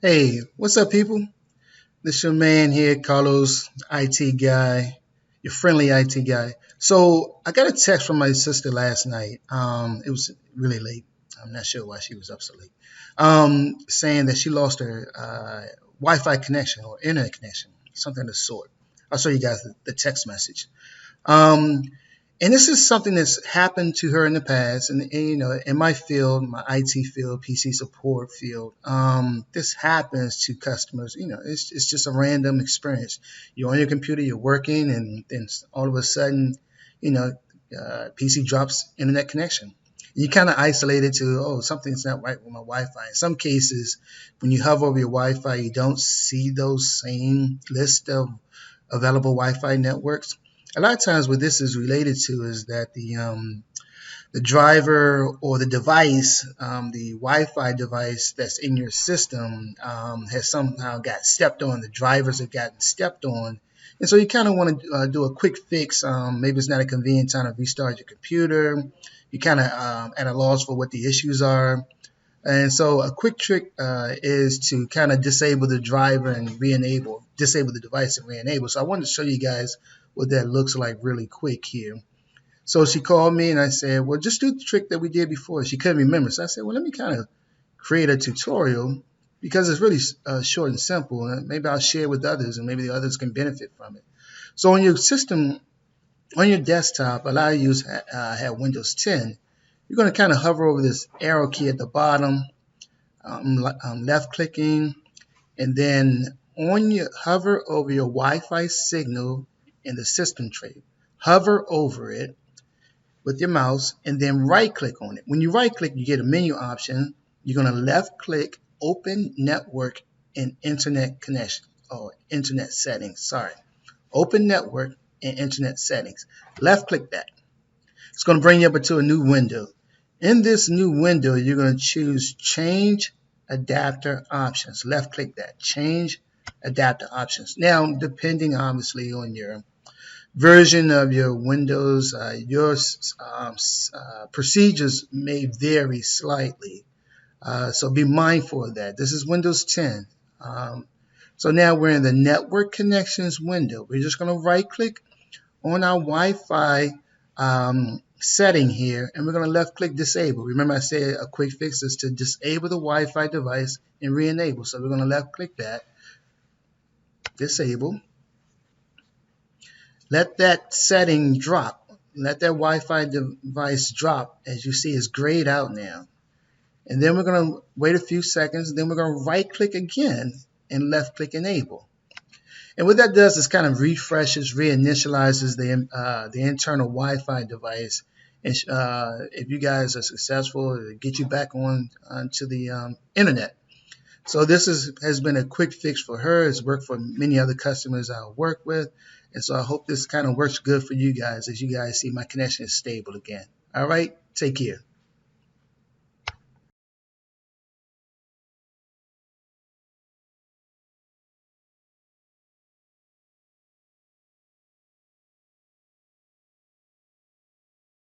Hey, what's up, people? This your man here, Carlos, IT guy, your friendly IT guy. So I got a text from my sister last night. It was really late. I'm not sure why she was up so late. Saying that she lost her Wi-Fi connection or internet connection, something of the sort. I'll show you guys the text message. Um, and this is something that's happened to her in the past, and in my field, my IT field, PC support field, this happens to customers. It's just a random experience. You're on your computer, you're working, and then all of a sudden, you know, PC drops internet connection. You kind of isolate it to, oh, something's not right with my Wi-Fi. In some cases, when you hover over your Wi-Fi, you don't see those same list of available Wi-Fi networks. A lot of times what this is related to is that the driver or the device, the Wi-Fi device that's in your system, has somehow got stepped on. The drivers have gotten stepped on. And so you kind of want to do a quick fix. Maybe it's not a convenient time to restart your computer. You kind of at a loss for what the issues are. And so a quick trick is to kind of disable the driver and disable the device and re-enable. So I wanted to show you guys what that looks like really quick here. So she called me and I said, well, just do the trick that we did before. She couldn't remember. So I said, well, let me kind of create a tutorial because it's really short and simple. And maybe I'll share with others and maybe the others can benefit from it. So on your system, on your desktop, a lot of you have Windows 10. You're going to kind of hover over this arrow key at the bottom, left clicking, and then hover over your Wi-Fi signal in the system tray. Hover over it with your mouse and then right click on it. When you right click, you get a menu option. You're going to left click open network and internet connection or internet settings. Sorry. Open network and internet settings. Left click that. It's going to bring you up into a new window. In this new window, you're going to choose change adapter options. Left click that. Change adapter options. Now, depending obviously on your version of your Windows, your procedures may vary slightly. So be mindful of that. This is Windows 10. So now we're in the network connections window. We're just going to right click on our Wi-Fi setting here, and we're going to left click disable. Remember I said a quick fix is to disable the Wi-Fi device and re-enable. So we're going to left click that, disable. Let that setting drop. Let that Wi-Fi device drop. As you see, it's grayed out now. And then we're going to wait a few seconds, and then we're going to right click again and left click enable. And what that does is kind of refreshes, reinitializes the internal Wi-Fi device. And if you guys are successful, it'll get you back onto the internet. So this has been a quick fix for her. It's worked for many other customers I work with. And so I hope this kind of works good for you guys as you guys see my connection is stable again. All right, take care.